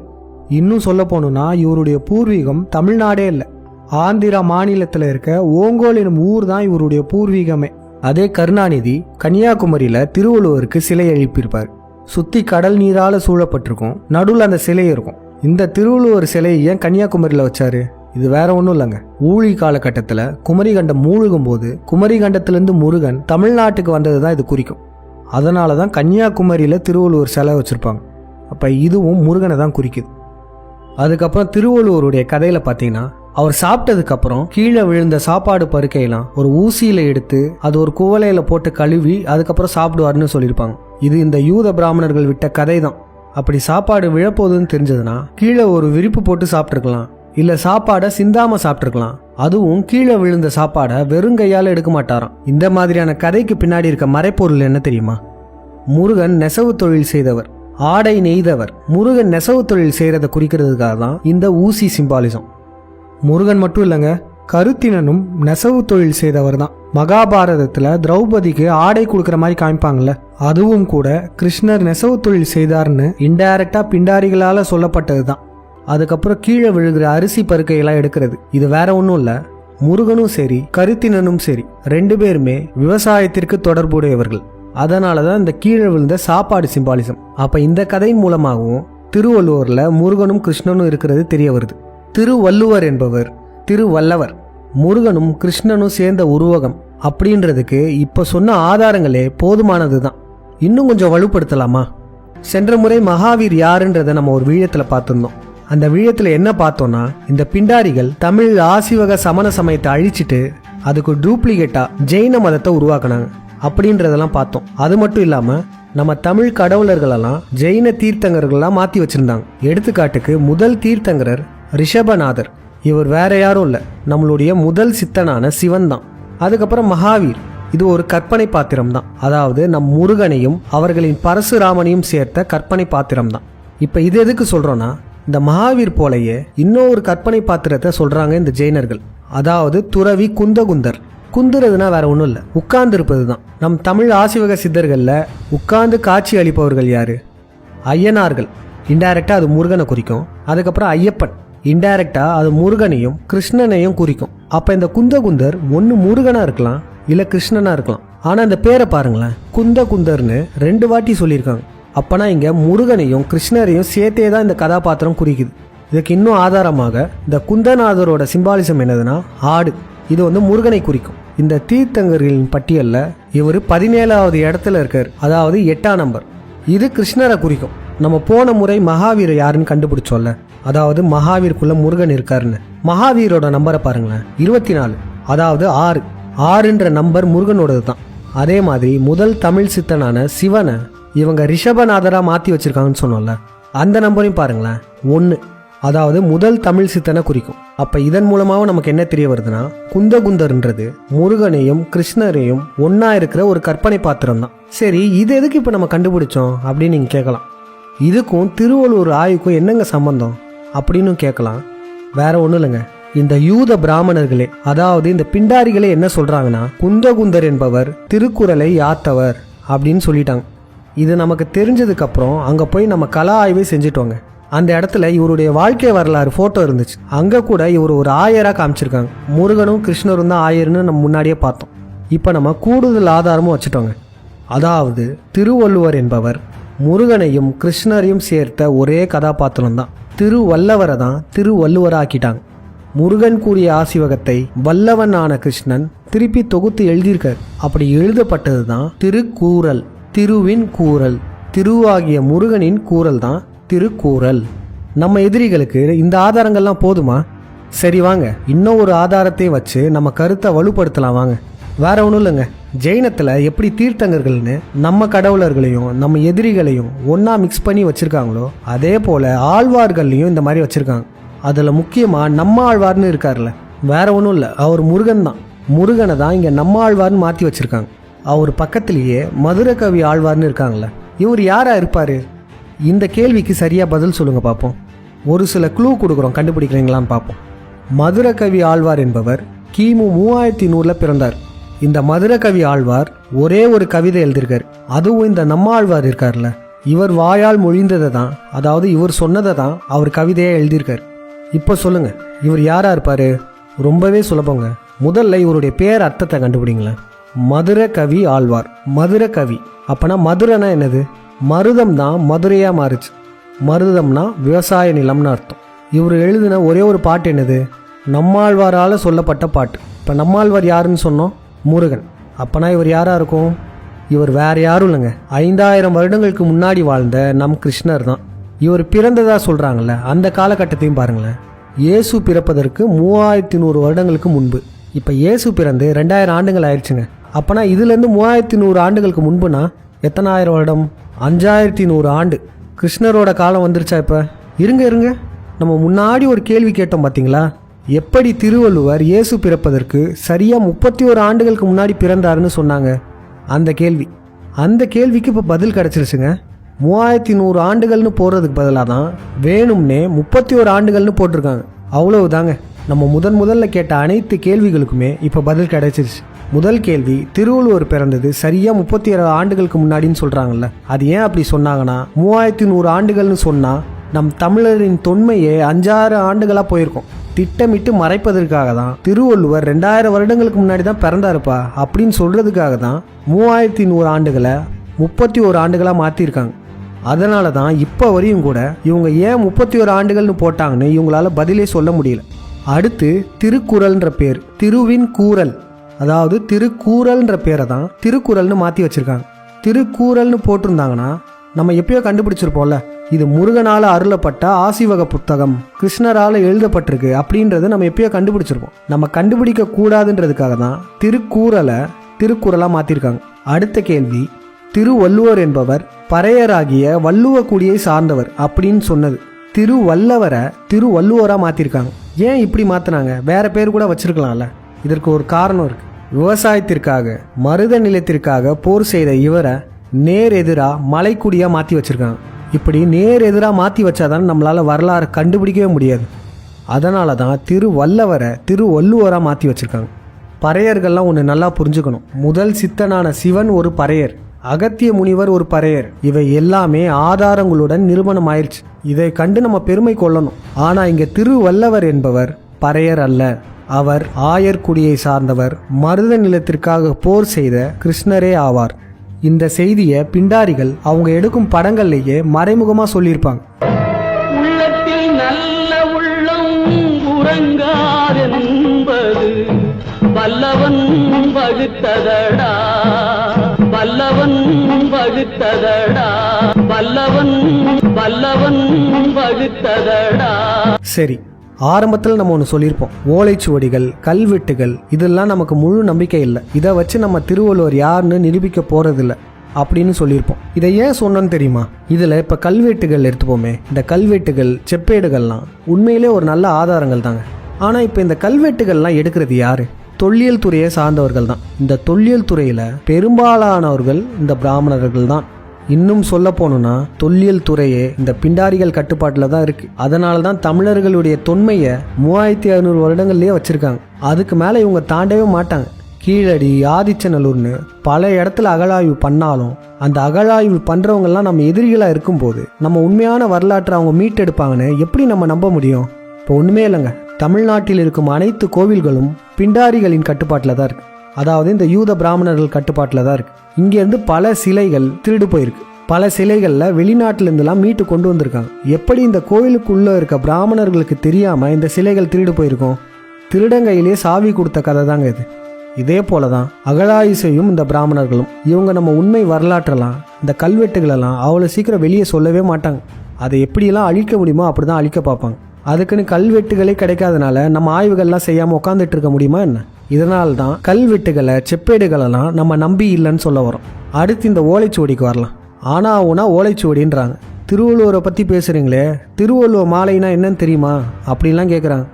இன்னும் சொல்ல போனோம்னா இவருடைய பூர்வீகம் தமிழ்நாடே இல்லை, ஆந்திரா மாநிலத்தில் இருக்க ஓங்கோல் எனும் ஊர் தான் இவருடைய பூர்வீகமே. அதே கருணாநிதி கன்னியாகுமரியில திருவள்ளுவருக்கு சிலை எழுப்பியிருப்பார். சுத்தி கடல் நீரால சூழப்பட்டிருக்கும், நடுவில் அந்த சிலை இருக்கும். இந்த திருவள்ளுவர் சிலையை ஏன் கன்னியாகுமரியில வச்சாரு? இது வேற ஒன்றும் இல்லைங்க. ஊழி காலகட்டத்தில் குமரிகண்டம் மூழ்கும் போது குமரிகண்டத்திலிருந்து முருகன் தமிழ்நாட்டுக்கு வந்தது தான் இது குறிக்கும். அதனால தான் கன்னியாகுமரியில் திருவள்ளுவர் சிலை வச்சுருப்பாங்க. அப்போ இதுவும் முருகனை தான் குறிக்குது. அதுக்கப்புறம் திருவள்ளுவருடைய கதையில் பார்த்தீங்கன்னா, அவர் சாப்பிட்டதுக்கப்புறம் கீழே விழுந்த சாப்பாடு பருக்கையெல்லாம் ஒரு ஊசியில் எடுத்து அது ஒரு குவளையில் போட்டு கழுவி அதுக்கப்புறம் சாப்பிடுவார்னு சொல்லியிருப்பாங்க. இது இந்த யூத பிராமணர்கள் விட்ட கதை தான். அப்படி சாப்பாடு விழப்போகுதுன்னு தெரிஞ்சதுன்னா கீழே ஒரு விரிப்பு போட்டு சாப்பிட்ருக்கலாம், இல்ல சாப்பாடை சிந்தாம சாப்பிட்டுருக்கலாம். அதுவும் கீழே விழுந்த சாப்பாடை வெறுங்கையால எடுக்க மாட்டாராம். இந்த மாதிரியான கதைக்கு பின்னாடி இருக்க மறைப்பொருள் என்ன தெரியுமா? முருகன் நெசவு தொழில் செய்தவர், ஆடை நெய்தவர். முருகன் நெசவு தொழில் செய்யறதை குறிக்கிறதுக்காக தான் இந்த ஊசி சிம்பாலிசம். முருகன் மட்டும் இல்லைங்க, கருத்தினனும் நெசவு தொழில் செய்தவர் தான். மகாபாரதத்துல திரௌபதிக்கு ஆடை கொடுக்குற மாதிரி காமிப்பாங்கல்ல, அதுவும் கூட கிருஷ்ணர் நெசவு தொழில் செய்தார்னு இன்டைரக்டா பிண்டாரிகளால சொல்லப்பட்டது தான். அதுக்கப்புறம் கீழே விழுகிற அரிசி பருக்கையெல்லாம் எடுக்கிறது. இது வேற ஒன்றும் இல்லை, முருகனும் சரி கருத்தினனும் சரி ரெண்டு பேருமே விவசாயத்திற்கு தொடர்புடையவர்கள். அதனால தான் இந்த கீழே விழுந்த சாப்பாடு சிம்பாலிசம். அப்போ இந்த கதையின் மூலமாகவும் திருவள்ளுவரில் முருகனும் கிருஷ்ணனும் இருக்கிறது தெரிய வருது. திருவள்ளுவர் என்பவர் திருவல்லவர், முருகனும் கிருஷ்ணனும் சேர்ந்த உருவகம் அப்படின்றதுக்கு இப்போ சொன்ன ஆதாரங்களே போதுமானது தான். இன்னும் கொஞ்சம் வலுப்படுத்தலாமா? சென்ற முறை மகாவீர் யாருன்றதை நம்ம ஒரு வீழத்தில் பார்த்துருந்தோம். அந்த வீழத்தில் என்ன பார்த்தோம்னா, இந்த பிண்டாரிகள் தமிழ் ஆசிவக சமண சமயத்தை அழிச்சிட்டு அதுக்கு டூப்ளிகேட்டா ஜெயின மதத்தை உருவாக்குனாங்க அப்படின்றதெல்லாம் பார்த்தோம். அது மட்டும் இல்லாமல் நம்ம தமிழ் கடவுளர்களெல்லாம் ஜெயின தீர்த்தங்கர்கள்லாம் மாற்றி வச்சுருந்தாங்க. எடுத்துக்காட்டுக்கு முதல் தீர்த்தங்கரர் ரிஷபநாதர். இவர் வேற யாரும் இல்லை, நம்மளுடைய முதல் சித்தனான சிவன் தான். அதுக்கப்புறம் மகாவீர், இது ஒரு கற்பனை பாத்திரம் தான். அதாவது நம் முருகனையும் அவர்களின் பரசுராமனையும் சேர்த்த கற்பனை பாத்திரம் தான். இப்போ இது எதுக்கு சொல்கிறோன்னா, இந்த மகாவீர் போலையே இன்னொரு கற்பனை பாத்திரத்தை சொல்கிறாங்க இந்த ஜெயினர்கள். அதாவது துறவி குந்தகுந்தர். குந்துறதுனா வேற ஒன்றும் இல்லை, உட்கார்ந்து இருப்பது தான். நம் தமிழ் ஆசிவக சித்தர்களில் உட்கார்ந்து காட்சி அளிப்பவர்கள் யாரு? ஐயனார்கள். இன்டைரக்டாக அது முருகனை குறிக்கும். அதுக்கப்புறம் ஐயப்பன், இன்டைரக்டாக அது முருகனையும் கிருஷ்ணனையும் குறிக்கும். அப்போ இந்த குந்தகுந்தர் ஒன்று முருகனாக இருக்கலாம், இல்லை கிருஷ்ணனாக இருக்கலாம். ஆனால் இந்த பேரை பாருங்களேன், குந்தகுந்தர்னு 2 வாட்டி சொல்லியிருக்காங்க. அப்போனா இங்கே முருகனையும் கிருஷ்ணரையும் சேர்த்தே தான் இந்த கதாபாத்திரம் குறிக்குது. இதுக்கு இன்னும் ஆதாரமாக இந்த குந்தநாதரோட சிம்பாலிசம் என்னதுன்னா ஆடு. இது முருகனை குறிக்கும். இந்த தீர்த்தங்கர்களின் பட்டியலில் இவர் 17வது இடத்துல இருக்கார், அதாவது 8ஆம் நம்பர். இது கிருஷ்ணரை குறிக்கும். நம்ம போன முறை மகாவீர் யாருன்னு கண்டுபிடிச்சோம்ல, அதாவது மகாவீருக்குள்ள முருகன் இருக்காருன்னு. மகாவீரோட நம்பரை பாருங்களேன், 24, அதாவது 6. 6ன்ற நம்பர் முருகனோடது தான். அதே மாதிரி முதல் தமிழ் சித்தனான சிவனை இவங்க ரிஷபநாதரா மாற்றி வச்சிருக்காங்கன்னு சொன்னோம்ல, அந்த நம்பரையும் பாருங்களேன், 1. அதாவது முதல் தமிழ் சித்தனை குறிக்கும். அப்ப இதன் மூலமாக நமக்கு என்ன தெரிய வருதுன்னா, குந்தகுந்தர்ன்றது முருகனையும் கிருஷ்ணரையும் ஒன்னா இருக்கிற ஒரு கற்பனை பாத்திரம் தான். சரி, இது எதுக்கு இப்ப நம்ம கண்டுபிடிச்சோம் அப்படின்னு நீங்க கேட்கலாம். இதுக்கும் திருவள்ளுவர் ஆய்வுக்கும் என்னங்க சம்பந்தம் அப்படின்னு கேட்கலாம். வேற ஒன்றும் இல்லைங்க, இந்த யூத பிராமணர்களே, அதாவது இந்த பிண்டாரிகளே என்ன சொல்றாங்கன்னா, குந்தகுந்தர் என்பவர் திருக்குறளை யாத்தவர் அப்படின்னு சொல்லிட்டாங்க. இது நமக்கு தெரிஞ்சதுக்கு அப்புறம் அங்க போய் நம்ம கலா ஆய்வை செஞ்சுட்டோங்க. அந்த இடத்துல இவருடைய வாழ்க்கை வரலாறு போட்டோ இருந்துச்சு. அங்க கூட இவர் ஒரு ஆயரா காமிச்சிருக்காங்க. முருகனும் கிருஷ்ணரும் தான் ஆயர்னு நம்ம முன்னாடியே பார்த்தோம். இப்ப நம்ம கூடுதல் ஆதாரமும் வச்சுட்டோங்க. அதாவது திருவள்ளுவர் என்பவர் முருகனையும் கிருஷ்ணரையும் சேர்த்த ஒரே கதாபாத்திரம் தான். திருவல்லவரை தான் திருவள்ளுவரா ஆக்கிட்டாங்க. முருகன் கூறிய ஆசிவகத்தை வல்லவன் ஆன கிருஷ்ணன் திருப்பி தொகுத்து எழுதியிருக்கார். அப்படி எழுதப்பட்டது தான் திருக்கூறல். திருவின் கூறல், திருவாகிய முருகனின் கூறல் தான் திருக்கூறல். நம்ம எதிரிகளுக்கு இந்த ஆதாரங்கள்லாம் போதுமா? சரி வாங்க, இன்னும் ஒரு ஆதாரத்தை வச்சு நம்ம கருத்தை வலுப்படுத்தலாம் வாங்க. வேற ஒன்றும் இல்லைங்க. ஜெயினத்தில் எப்படி தீர்த்தங்கர்கள்னு நம்ம கடவுளர்களையும் நம்ம எதிரிகளையும் ஒன்றா மிக்ஸ் பண்ணி வச்சுருக்காங்களோ அதே போல் ஆழ்வார்கள்லையும் இந்த மாதிரி வச்சுருக்காங்க. அதில் முக்கியமாக நம்ம ஆழ்வார்னு இருக்கார்ல, வேற ஒன்றும் இல்லை, அவர் முருகன் தான். முருகனை தான் இங்கே நம்ம ஆழ்வார்னு மாற்றி வச்சுருக்காங்க. அவர் பக்கத்துலேயே மதுரை கவி ஆழ்வார்னு இருக்காங்களே, இவர் யாராக இருப்பார்? இந்த கேள்விக்கு சரியாக பதில் சொல்லுங்கள் பார்ப்போம். ஒரு சில க்ளூ கொடுக்குறோம், கண்டுபிடிக்கிறீங்களான்னு பார்ப்போம். மதுரை கவி ஆழ்வார் என்பவர் கிமு 3100 பிறந்தார். இந்த மதுரை கவி ஆழ்வார் ஒரே ஒரு கவிதை எழுதியிருக்கார். அதுவும் இந்த நம்ம ஆழ்வார் இருக்கார்ல, இவர் வாயால் மொழிந்ததை தான், அதாவது இவர் சொன்னதை தான் அவர் கவிதையாக எழுதியிருக்கார். இப்போ சொல்லுங்க, இவர் யாரா இருப்பாரு? ரொம்பவே சுலபங்க. முதல்ல இவருடைய பேர் அர்த்தத்தை கண்டுபிடிங்களேன். மதுரை கவி ஆழ்வார். மதுரை கவி அப்பனா மதுரைனா என்னது? மருதம் தான் மதுரையா மாறுச்சு. மருதம்னா விவசாய நிலம்னு அர்த்தம். இவர் எழுதின ஒரே ஒரு பாட்டு என்னது? நம்மாழ்வாரால் சொல்லப்பட்ட பாட்டு. இப்போ நம்மாழ்வார் யாருன்னு சொன்னோம்? முருகன். அப்பனா இவர் யாரா இருக்கும்? இவர் வேற யாரும் இல்லைங்க, 5000 வருடங்களுக்கு முன்னாடி வாழ்ந்த நம் கிருஷ்ணர் தான். இவர் பிறந்ததா சொல்றாங்கல்ல, அந்த காலகட்டத்தையும் பாருங்களேன். இயேசு பிறப்பதற்கு 3100 வருடங்களுக்கு முன்பு. இப்போ இயேசு பிறந்து 2000 ஆண்டுகள் ஆயிடுச்சுங்க. அப்பனா இதுலேருந்து 3100 ஆண்டுகளுக்கு முன்புனா எத்தனை ஆயிரம் வருடம்? 5100 ஆண்டு. கிருஷ்ணரோட காலம் வந்துருச்சா? இப்போ இருங்க, நம்ம முன்னாடி ஒரு கேள்வி கேட்டோம் பார்த்தீங்களா? எப்படி திருவள்ளுவர் இயேசு பிறப்பதற்கு சரியாக 31 ஆண்டுகளுக்கு முன்னாடி பிறந்தாருன்னு சொன்னாங்க. அந்த கேள்விக்கு இப்போ பதில் கிடச்சிருச்சுங்க. 3100 ஆண்டுகள்னு போடுறதுக்கு பதிலாக தான் வேணும்னே 31 ஆண்டுகள்னு போட்டிருக்காங்க. அவ்வளவுதாங்க. நம்ம முதல்ல கேட்ட அனைத்து கேள்விகளுக்குமே இப்போ பதில் கிடைச்சிருச்சு. முதல் கேள்வி, திருவள்ளுவர் பிறந்தது சரியாக 36 ஆண்டுகளுக்கு முன்னாடின்னு சொல்கிறாங்கல்ல, அது ஏன் அப்படி சொன்னாங்கன்னா 3100 ஆண்டுகள்னு சொன்னால் நம் தமிழரின் தொன்மையே 5-6 ஆண்டுகளாக போயிருக்கோம். திட்டமிட்டு மறைப்பதற்காக தான் திருவள்ளுவர் 2000 வருடங்களுக்கு முன்னாடி தான் பிறந்தாருப்பா அப்படின்னு சொல்கிறதுக்காக தான் 3100 ஆண்டுகளை 31 ஆண்டுகளாக மாற்றிருக்காங்க. அதனால தான் இப்போ வரையும் கூட இவங்க ஏன் 31 ஆண்டுகள்னு போட்டாங்கன்னு இவங்களால பதிலே சொல்ல முடியல. அடுத்து திருக்குறள்ன்ற பேர், திருவின் கூறல், அதாவது திருக்கூறல்ன்ற பேரை தான் திருக்குறள்னு மாற்றி வச்சுருக்காங்க. திருக்கூறல்னு போட்டிருந்தாங்கன்னா நம்ம எப்பயோ கண்டுபிடிச்சிருப்போம்ல, இது முருகனால் அருளப்பட்ட ஆசிவக புத்தகம், கிருஷ்ணரால் எழுதப்பட்டிருக்கு அப்படின்றத நம்ம எப்பயோ கண்டுபிடிச்சிருப்போம். நம்ம கண்டுபிடிக்க கூடாதுன்றதுக்காக தான் திருக்குறளாக மாற்றிருக்காங்க. அடுத்த கேள்வி, திருவள்ளுவர் என்பவர் பறையராகிய வள்ளுவக்குடியை சார்ந்தவர் அப்படின்னு சொன்னது. திருவள்ளுவரை திருவள்ளுவராக மாற்றிருக்காங்க. ஏன் இப்படி மாற்றினாங்க? வேற பேர் கூட வச்சிருக்கலாம்ல. இதற்கு ஒரு காரணம் இருக்கு. விவசாயத்திற்காக மருத நிலத்திற்காக போர் செய்த இவரை நேர் எதிராக மலைக்குடியாக மாற்றி வச்சிருக்காங்க. இப்படி நேர் எதிராக மாற்றி வச்சாதான் நம்மளால் வரலாறு கண்டுபிடிக்கவே முடியாது. அதனால தான் திருவள்ளுவரை திருவள்ளுவராக மாற்றி வச்சிருக்காங்க. பறையர்கள்லாம் ஒன்று நல்லா புரிஞ்சுக்கணும். முதல் சித்தனான சிவன் ஒரு பறையர், அகத்திய முனிவர் ஒரு பறையர். இவை எல்லாமே ஆதாரங்களுடன் நிரூபணம் ஆயிடுச்சு. இதை கண்டு நம்ம பெருமை கொள்ளணும். ஆனால் இங்கே திருவள்ளுவர் என்பவர் பறையர் அல்ல. அவர் ஆயர்குடியை சார்ந்தவர், மருத நிலத்திற்காக போர் செய்த கிருஷ்ணரே ஆவார். இந்த செய்தியை பிண்டாரிகள் அவங்க எடுக்கும் படங்கள்லேயே மறைமுகமாக சொல்லியிருப்பாங்க. உள்ளத்தில் நல்ல உள்ளம் உறங்காதென்பது வல்லவன் வகுத்ததடா, வல்லவன் வகுத்ததடா, வல்லவன் வகுத்ததடா. சரி, ஆரம்பத்தில் நம்ம ஒன்று சொல்லியிருப்போம், ஓலைச்சுவடிகள், கல்வெட்டுகள், இதெல்லாம் நமக்கு முழு நம்பிக்கை இல்லை, இதை வச்சு நம்ம திருவள்ளுவர் யாருன்னு நிரூபிக்க போகிறதில்ல அப்படின்னு சொல்லியிருப்போம். இதை ஏன் சொன்னோன்னு தெரியுமா? இதில் இப்போ கல்வெட்டுகள் எடுத்துப்போமே, இந்த கல்வெட்டுகள், செப்பேடுகள்லாம் உண்மையிலே ஒரு நல்ல ஆதாரங்கள் தாங்க. ஆனால் இப்போ இந்த கல்வெட்டுகள்லாம் எடுக்கிறது யாரு? தொல்லியல் துறையை சார்ந்தவர்கள் தான். இந்த தொல்லியல் துறையில் பெரும்பாலானவர்கள் இந்த பிராமணர்கள் தான். இன்னும் சொல்ல போனோம்னா தொல்லியல் துறையே இந்த பிண்டாரிகள் கட்டுப்பாட்டில் தான் இருக்குது. அதனால தான் தமிழர்களுடைய தொன்மையை 3500 வருடங்கள்லேயே வச்சுருக்காங்க. அதுக்கு மேலே இவங்க தாண்டவே மாட்டாங்க. கீழடி, ஆதிச்சநல்லூர்னு பல இடத்துல அகழாய்வு பண்ணாலும் அந்த அகழாய்வு பண்ணுறவங்கெல்லாம் நம்ம எதிரிகளாக இருக்கும்போது நம்ம உண்மையான வரலாற்றை அவங்க மீட்டெடுப்பாங்கன்னு எப்படி நம்ம நம்ப முடியும்? இப்போ ஒன்றுமே இல்லைங்க. தமிழ்நாட்டில் இருக்கும் அனைத்து கோவில்களும் பிண்டாரிகளின் கட்டுப்பாட்டில் தான் இருக்குது. அதாவது இந்த யூத பிராமணர்கள் கட்டுப்பாட்டில் தான் இருக்குது. இங்கேருந்து பல சிலைகள் திருடு போயிருக்கு. பல சிலைகளில் வெளிநாட்டிலேருந்துலாம் மீட்டு கொண்டு வந்திருக்காங்க. எப்படி இந்த கோவிலுக்குள்ளே இருக்க பிராமணர்களுக்கு தெரியாமல் இந்த சிலைகள் திருடு போயிருக்கோம்? திருடங்கையிலே சாவி கொடுத்த கதை தாங்க இது. இதே போல தான் அகழாய்வு செய்யும் இந்த பிராமணர்களும். இவங்க நம்ம உண்மை வரலாற்றெல்லாம், இந்த கல்வெட்டுகளெல்லாம் அவ்வளோ சீக்கிரம் வெளியே சொல்லவே மாட்டாங்க. அதை எப்படியெல்லாம் அழிக்க முடியுமோ அப்படி தான் அழிக்க பார்ப்பாங்க. அதுக்குன்னு கல்வெட்டுகளே கிடைக்காதனால நம்ம ஆய்வுகள்லாம் செய்யாமல் உட்காந்துட்டு இருக்க முடியுமா என்ன? இதனால தான் கல்வெட்டுகளை செப்பேடுகளெல்லாம் நம்ம நம்பி இல்லைன்னு சொல்ல வரோம். அடுத்து இந்த ஓலைச்சுவடிக்கு வரலாம். ஆனால் ஊனா ஓலைச்சுவடின்றாங்க. திருவள்ளுவரை பற்றி பேசுகிறீங்களே, திருவள்ளுவர் மாலைனா என்னன்னு தெரியுமா அப்படின்லாம் கேட்குறாங்க.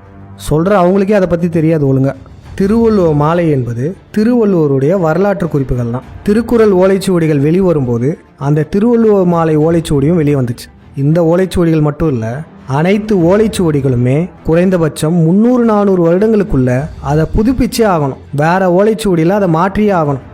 சொல்கிற அவங்களுக்கே அதை பற்றி தெரியாது ஒழுங்கா. திருவள்ளுவர் மாலை என்பது திருவள்ளுவருடைய வரலாற்று குறிப்புகள் தான். திருக்குறள் ஓலைச்சுவடிகள் வெளிவரும்போது அந்த திருவள்ளுவர் மாலை ஓலைச்சுவடியும் வெளியே வந்துச்சு. இந்த ஓலைச்சுவடிகள் மட்டும் இல்லை, அனைத்து ஓலைச்சுவடிகளுமே குறைந்தபட்சம் 300-400 வருடங்களுக்குள்ள அதை புதுப்பிச்சே ஆகணும். வேற ஓலைச்சுவடியில் அதை மாற்றியே ஆகணும்.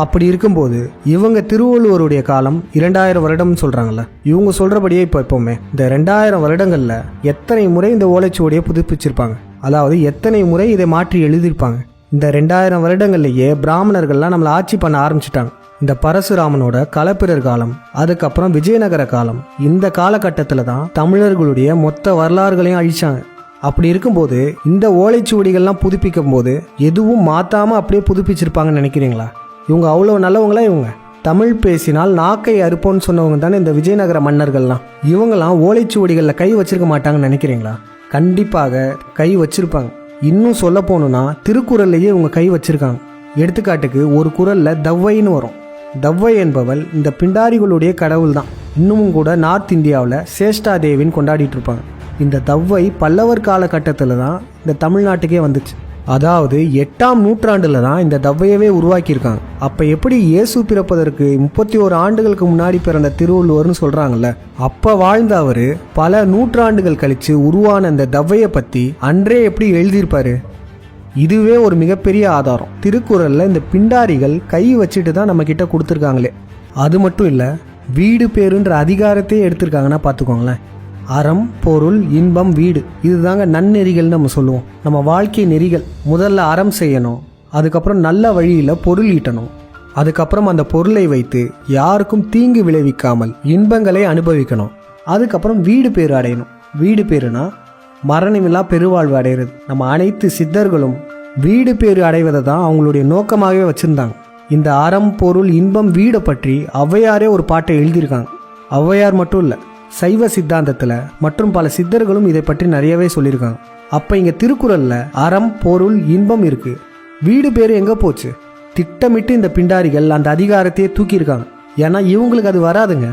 அப்படி இருக்கும்போது இவங்க திருவள்ளுவருடைய காலம் 2000 வருடம்னு சொல்கிறாங்கல்ல, இவங்க சொல்கிறபடியே எப்போவுமே இந்த 2000 வருடங்களில் எத்தனை முறை இந்த ஓலைச்சுவடியை புதுப்பிச்சிருப்பாங்க, அதாவது எத்தனை முறை இதை மாற்றி எழுதியிருப்பாங்க. இந்த 2000 வருடங்கள்லேயே பிராமணர்கள்லாம் நம்மளை ஆட்சி பண்ண ஆரம்பிச்சிட்டாங்க. இந்த பரசுராமனோட களப்பிரர் காலம், அதுக்கப்புறம் விஜயநகர காலம், இந்த காலகட்டத்தில் தான் தமிழர்களுடைய மொத்த வரலாறுகளையும் அழிச்சாங்க. அப்படி இருக்கும்போது இந்த ஓலைச்சுவடிகள்லாம் புதுப்பிக்கும் போது எதுவும் மாற்றாமல் அப்படியே புதுப்பிச்சிருப்பாங்கன்னு நினைக்கிறீங்களா? இவங்க அவ்வளோ நல்லவங்களா? இவங்க தமிழ் பேசினால் நாக்கை அறுப்போன்னு சொன்னவங்க தானே இந்த விஜயநகர மன்னர்கள்லாம். இவங்கெல்லாம் ஓலைச்சுவடிகளில் கை வச்சிருக்க மாட்டாங்கன்னு நினைக்கிறீங்களா? கண்டிப்பாக கை வச்சிருப்பாங்க. இன்னும் சொல்ல போகணுன்னா திருக்குறள்லேயே இவங்க கை வச்சிருக்காங்க. எடுத்துக்காட்டுக்கு ஒரு குறளில் தவ்வைன்னு வரும். தவ்வை என்பவள் இந்த பிண்டாரிகளுடைய கடவுள் தான். இன்னமும் கூட நார்த் இந்தியாவில் சேஷ்டா தேவின்னு கொண்டாடிட்டு இருப்பாங்க. இந்த தவ்வை பல்லவர் காலகட்டத்தில் தான் இந்த தமிழ்நாட்டுக்கே வந்துச்சு. அதாவது 8ஆம் நூற்றாண்டில் தான் இந்த தவ்வையவே உருவாக்கியிருக்காங்க. அப்போ எப்படி இயேசு பிறப்பதற்கு 31 ஆண்டுகளுக்கு முன்னாடி பிறந்த திருவள்ளுவர்னு சொல்கிறாங்கல்ல, அப்போ வாழ்ந்த அவர் பல நூற்றாண்டுகள் கழித்து உருவான இந்த தவ்வையை பற்றி அன்றே எப்படி எழுதியிருப்பார்? இதுவே ஒரு மிகப்பெரிய ஆதாரம். திருக்குறளில் இந்த பிண்டாரிகள் கை வச்சுட்டு தான் நம்மக்கிட்ட கொடுத்துருக்காங்களே. அது மட்டும் இல்லை, வீடு பேருன்ற அதிகாரத்தையே எடுத்திருக்காங்கன்னா பார்த்துக்கோங்களேன். அறம், பொருள், இன்பம், வீடு, இதுதாங்க நன்னெறிகள்னு நம்ம சொல்லுவோம். நம்ம வாழ்க்கை நெறிகள். முதல்ல அறம் செய்யணும், அதுக்கப்புறம் நல்ல வழியில் பொருள் ஈட்டணும், அதுக்கப்புறம் அந்த பொருளை வைத்து யாருக்கும் தீங்கு விளைவிக்காமல் இன்பங்களை அனுபவிக்கணும், அதுக்கப்புறம் வீடு பேறு அடையணும். வீடு பேருனா மரணமில்லா பெருவாழ்வு அடைகிறது. நம்ம அனைத்து சித்தர்களும் வீடு பேறு அடைவதை தான் அவங்களுடைய நோக்கமாகவே வச்சுருந்தாங்க. இந்த அறம், பொருள், இன்பம், வீடை பற்றி ஔவையாரே ஒரு பாட்டை எழுதியிருக்காங்க. ஔவையார் மட்டும் இல்லை, சைவ சித்தாந்தத்தில் மற்றும் பல சித்தர்களும் இதை பற்றி நிறையவே சொல்லியிருக்காங்க. அப்போ இங்கே திருக்குறளில் அறம், பொருள், இன்பம் இருக்குது. வீடு பேர் எங்கே போச்சு? திட்டமிட்டு இந்த பிண்டாரிகள் அந்த அதிகாரத்தையே தூக்கியிருக்காங்க. ஏன்னா இவங்களுக்கு அது வராதுங்க.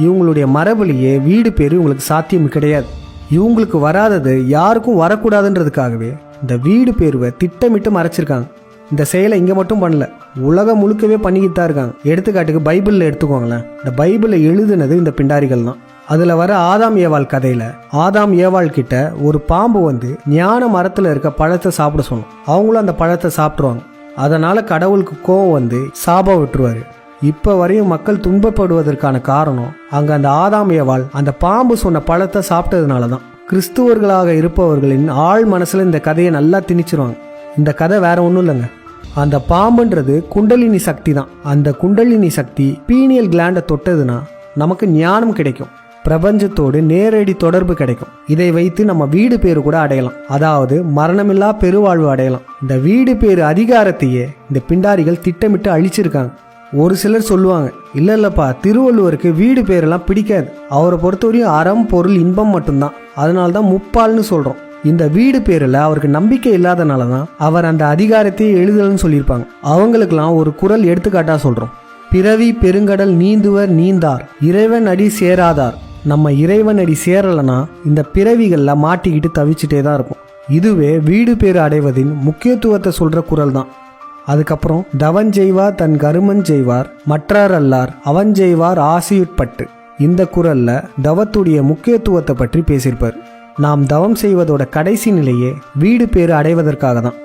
இவங்களுடைய மரபுலேயே வீடு பேர் இவங்களுக்கு சாத்தியம் கிடையாது. இவங்களுக்கு வராதது யாருக்கும் வரக்கூடாதுன்றதுக்காகவே இந்த வீடு பேருவை திட்டமிட்டு மறைச்சிருக்காங்க. இந்த செயலை இங்கே மட்டும் பண்ணல, உலகம் முழுக்கவே பண்ணிக்கிட்டு தான் இருக்காங்க. எடுத்துக்காட்டுக்கு பைபிளில் எடுத்துக்கோங்களேன். இந்த பைபிளை எழுதுனது இந்த பிண்டாரிகள் தான். அதில் வர ஆதாம் ஏவாள் கதையில் ஆதாம் ஏவாள் கிட்ட ஒரு பாம்பு வந்து ஞான மரத்தில் இருக்க பழத்தை சாப்பிட சொன்னோம். அவங்களும் அந்த பழத்தை சாப்பிட்ருவாங்க. அதனால் கடவுளுக்கு கோவம் வந்து சாபம் விட்டுருவார். இப்போ வரையும் மக்கள் துன்பப்படுவதற்கான காரணம் அங்கே அந்த ஆதாம் ஏவாள் அந்த பாம்பு சொன்ன பழத்தை சாப்பிட்டதுனால தான். கிறிஸ்துவர்களாக இருப்பவர்களின் ஆழ் மனசில் இந்த கதையை நல்லா திணிச்சிருவாங்க. இந்த கதை வேற ஒன்றும் இல்லைங்க. அந்த பாம்புன்றது குண்டலினி சக்தி தான். அந்த குண்டலினி சக்தி பீனியல் கிளாண்டை தொட்டதுன்னா நமக்கு ஞானம் கிடைக்கும், பிரபஞ்சத்தோடு நேரடி தொடர்பு கிடைக்கும். இதை வைத்து நம்ம வீடு பேரு கூட அடையலாம், அதாவது மரணமில்லா பெருவாழ்வு அடையலாம். இந்த வீடு பேரு அதிகாரத்தையே இந்த பிண்டாரிகள் திட்டமிட்டு அழிச்சிருக்காங்க. ஒரு சிலர் சொல்லுவாங்க, இல்லைல்லப்பா திருவள்ளுவருக்கு வீடு பேரெல்லாம் பிடிக்காது, அவரை பொறுத்தவரையும் அறம், பொருள், இன்பம் மட்டும்தான், அதனால தான் முப்பால்னு சொல்கிறோம். இந்த வீடு பேரில் அவருக்கு நம்பிக்கை இல்லாதனால தான் அவர் அந்த அதிகாரத்தையே எழுதலன்னு சொல்லியிருப்பாங்க. அவங்களுக்கெல்லாம் ஒரு குறள் எடுத்துக்காட்டாக சொல்கிறோம். பிறவி பெருங்கடல் நீந்துவர் நீந்தார், இறைவன் அடி சேராதார். நம்ம இறைவன் அடி சேரலைன்னா இந்த பிறவிகளில் மாட்டிக்கிட்டு தவிச்சிட்டே தான் இருக்கும். இதுவே வீடு பேறு அடைவதின் முக்கியத்துவத்தை சொல்கிற குறள் தான். அதுக்கப்புறம் தவஞ்செய்வார் தன் கருமன் செய்வார், மற்றார் அல்லார் அவஞ்செய்வார் ஆசியுட்பட்டு. இந்த குறளில் தவத்துடைய முக்கியத்துவத்தை பற்றி பேசியிருப்பார். நாம் தவம் செய்வதோட கடைசி நிலையே வீடு பேறு அடைவதற்காக தான்.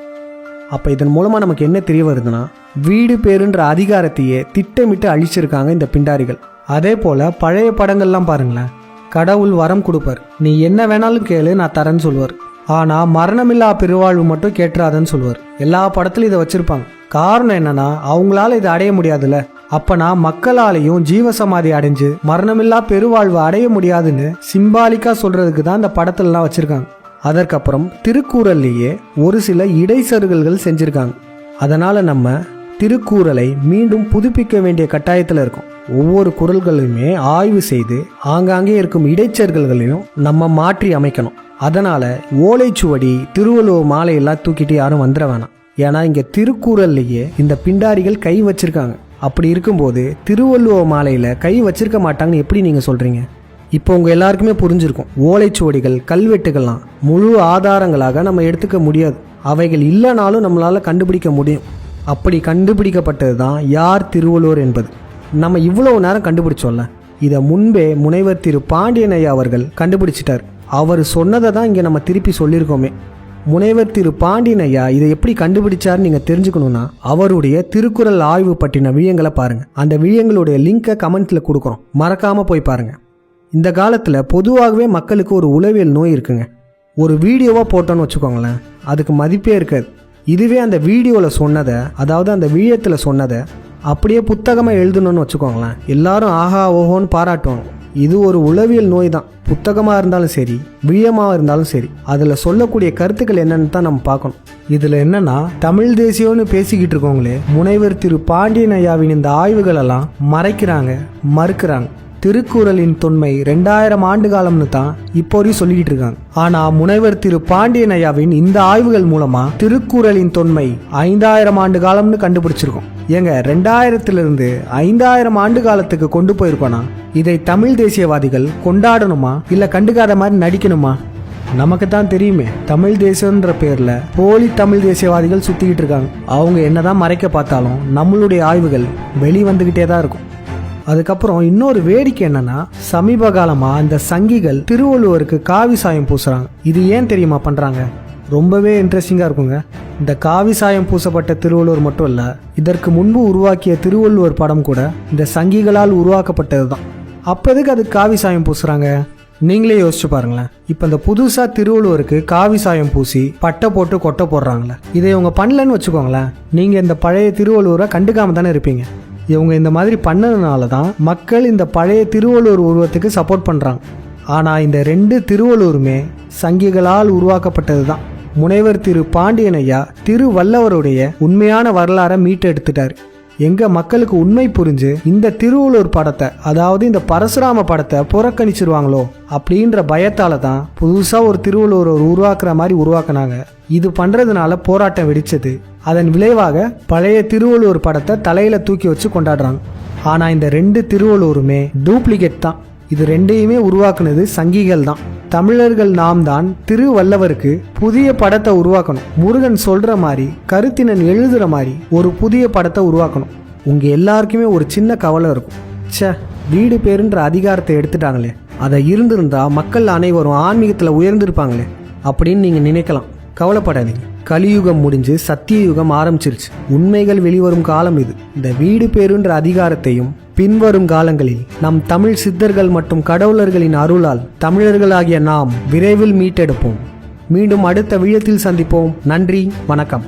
அப்போ இதன் மூலமாக நமக்கு என்ன தெரிய வருதுன்னா, வீடு பேருன்ற அதிகாரத்தையே திட்டமிட்டு அழிச்சிருக்காங்க இந்த பிண்டாரிகள். அதே போல் பழைய படங்கள்லாம் பாருங்களேன், கடவுள் வரம் கொடுப்பார், நீ என்ன வேணாலும் கேளு நான் தரேன்னு சொல்லுவார். ஆனால் மரணமில்லா பெருவாழ்வு மட்டும் கேட்டுறாதன்னு சொல்லுவார். எல்லா படத்துலையும் இதை வச்சுருப்பாங்க. காரணம் என்னன்னா, அவங்களால இதை அடைய முடியாதுல்ல. அப்பனா மக்களாலையும் ஜீவசமாதி அடைஞ்சு மரணமில்லா பெருவாழ்வு அடைய முடியாதுன்னு சிம்பாலிக்கா சொல்றதுக்கு தான் இந்த படத்துலலாம் வச்சிருக்காங்க. அதற்கப்புறம் திருக்குறள்லேயே ஒரு சில இடைச்செருகல்கள் செஞ்சிருக்காங்க. அதனால நம்ம திருக்குறளை மீண்டும் புதுப்பிக்க வேண்டிய கட்டாயத்தில் இருக்கும். ஒவ்வொரு குறள்களையுமே ஆய்வு செய்து ஆங்காங்கே இருக்கும் இடைச்செருகல்களையும் நம்ம மாற்றி அமைக்கணும். அதனால் ஓலைச்சுவடி திருவள்ளுவர் மாலையெல்லாம் தூக்கிட்டு யாரும் வந்துட வேணாம். ஏன்னா இங்கே திருக்குறள்லையே இந்த பிண்டாரிகள் கை வச்சிருக்காங்க. அப்படி இருக்கும்போது திருவள்ளுவர் மாலையில் கை வச்சிருக்க மாட்டாங்கன்னு எப்படி நீங்கள் சொல்கிறீங்க? இப்போ உங்கள் எல்லாருக்குமே புரிஞ்சிருக்கும், ஓலைச்சுவடிகள் கல்வெட்டுகள்லாம் முழு ஆதாரங்களாக நம்ம எடுத்துக்க முடியாது. அவைகள் இல்லைனாலும் நம்மளால் கண்டுபிடிக்க முடியும். அப்படி கண்டுபிடிக்கப்பட்டது தான் யார் திருவள்ளுவர் என்பது. நம்ம இவ்வளவு நேரம் கண்டுபிடிச்சோம்ல, இதை முன்பே முனைவர் திரு பாண்டியன் ஐயா அவர்கள் கண்டுபிடிச்சிட்டார். அவர் சொன்னதை தான் இங்கே நம்ம திருப்பி சொல்லியிருக்கோமே. முனைவர் திரு பாண்டியன் ஐயா இதை எப்படி கண்டுபிடிச்சாருன்னு நீங்கள் தெரிஞ்சுக்கணுன்னா அவருடைய திருக்குறள் ஆய்வு பற்றின விழியங்களை பாருங்கள். அந்த விழியங்களுடைய லிங்கை கமெண்ட்டில் கொடுக்குறோம், மறக்காமல் போய் பாருங்கள். இந்த காலத்தில் பொதுவாகவே மக்களுக்கு ஒரு உளவியல் நோய் இருக்குங்க. ஒரு வீடியோவாக போட்டோன்னு வச்சுக்கோங்களேன், அதுக்கு மதிப்பே இருக்காது. இதுவே அந்த வீடியோவில் சொன்னதை, அதாவது அந்த விழியத்தில் சொன்னதை அப்படியே புத்தகமாக எழுதணும்னு வச்சுக்கோங்களேன், எல்லாரும் ஆஹா ஓஹோன்னு பாராட்டுவாங்க. இது ஒரு உளவியல் நோய் தான். புத்தகமாக இருந்தாலும் சரி, விழியமாக இருந்தாலும் சரி, அதில் சொல்லக்கூடிய கருத்துக்கள் என்னன்னு தான் நம்ம பார்க்கணும். இதில் என்னன்னா, தமிழ் தேசியம்னு பேசிக்கிட்டு இருக்கவங்களே முனைவர் திரு பாண்டியன் ஐயாவின் இந்த ஆய்வுகளெல்லாம் மறைக்கிறாங்க, மறுக்கிறாங்க. திருக்குறளின் தொன்மை 2000 ஆண்டு காலம்னு தான் இப்போதையும் சொல்லிக்கிட்டு இருக்காங்க. ஆனா முனைவர் திரு பாண்டியன் ஐயாவின் இந்த ஆய்வுகள் மூலமா திருக்குறளின் தொன்மை 5000 ஆண்டு காலம்னு கண்டுபிடிச்சிருக்கோம். ஏங்க 2000 5000 ஆண்டு காலத்துக்கு கொண்டு போயிருக்கோனா இதை தமிழ் தேசியவாதிகள் கொண்டாடணுமா இல்ல கண்டுக்காத மாதிரி நடிக்கணுமா? நமக்கு தான் தெரியுமே, தமிழ் தேசம்ன்ற பேர்ல போலி தமிழ் தேசியவாதிகள் சுத்திக்கிட்டு இருக்காங்க. அவங்க என்னதான் மறைக்க பார்த்தாலும் நம்மளுடைய ஆய்வுகள் வெளி வந்துகிட்டே தான் இருக்கும். அதுக்கப்புறம் இன்னொரு வேடிக்கை என்னன்னா, சமீப காலமா அந்த சங்கிகள் திருவள்ளுவருக்கு காவி சாயம் பூசுறாங்க. இது ஏன் தெரியுமா பண்றாங்க? ரொம்பவே இன்ட்ரெஸ்டிங்கா இருக்குங்க. இந்த காவி சாயம் பூசப்பட்ட திருவள்ளுவர் மட்டும் இல்ல, இதற்கு முன்பு உருவாக்கிய திருவள்ளுவர் படம் கூட இந்த சங்கிகளால் உருவாக்கப்பட்டது தான். அப்ப எதுக்கு அது காவி சாயம் பூசுறாங்க? நீங்களே யோசிச்சு பாருங்களேன். இப்ப இந்த புதுசா திருவள்ளுவருக்கு காவி சாயம் பூசி பட்டை போட்டு கொட்டை போடுறாங்களே, இதை இவங்க பண்ணலன்னு வச்சுக்கோங்களேன், நீங்க இந்த பழைய திருவள்ளுவரை கண்டுக்காம தானே இருப்பீங்க. இவங்க இந்த மாதிரி பண்ணதுனால தான் மக்கள் இந்த பழைய திருவள்ளுவர் உருவத்துக்கு சப்போர்ட் பண்ணுறாங்க. ஆனால் இந்த 2 திருவள்ளுவருமே சங்கிகளால் உருவாக்கப்பட்டது தான். முனைவர் திரு பாண்டியன் ஐயா திருவள்ளுவருடைய உண்மையான வரலாறை மீட்டெடுத்துட்டார். எங்க மக்களுக்கு உண்மை புரிஞ்சு இந்த திருவள்ளுவர் படத்தை, அதாவது இந்த பரசுராம படத்தை புறக்கணிச்சிருவாங்களோ அப்படின்ற பயத்தால தான் புதுசாக ஒரு திருவள்ளுவர் உருவாக்குற மாதிரி உருவாக்குனாங்க. இது பண்றதுனால போராட்டம் வெடிச்சது. அதன் விளைவாக பழைய திருவள்ளுவர் படத்தை தலையில தூக்கி வச்சு கொண்டாடுறாங்க. ஆனா இந்த 2 திருவள்ளுவருமே டூப்ளிகேட் தான். இது 2ஐயுமே உருவாக்குனது சங்கிகள் தான். தமிழர்கள் நாம் தான் திருவள்ளுவருக்கு புதிய படத்தை உருவாக்கணும். முருகன் சொல்ற மாதிரி, கருத்தினன் எழுதுற மாதிரி ஒரு புதிய படத்தை உருவாக்கணும். உங்க எல்லாருக்குமே ஒரு சின்ன கவலை இருக்கும், ச்சே வீடு பேருன்ற அதிகாரத்தை எடுத்துட்டாங்களே, அதை இருந்திருந்தா மக்கள் அனைவரும் ஆன்மீகத்தில் உயர்ந்திருப்பாங்களே அப்படின்னு நீங்க நினைக்கலாம். கவலைப்படாதீங்க, கலியுகம் முடிஞ்சு சத்திய யுகம் ஆரம்பிச்சிருச்சு. உண்மைகள் வெளிவரும் காலம் இது. இந்த வீடு பேருன்ற அதிகாரத்தையும் பின்வரும் காலங்களில் நம் தமிழ் சித்தர்கள் மற்றும் கடவுளர்களின் அருளால் தமிழர்களாகிய நாம் விரைவில் மீட்டெடுப்போம். மீண்டும் அடுத்த விழத்தில் சந்திப்போம். நன்றி, வணக்கம்.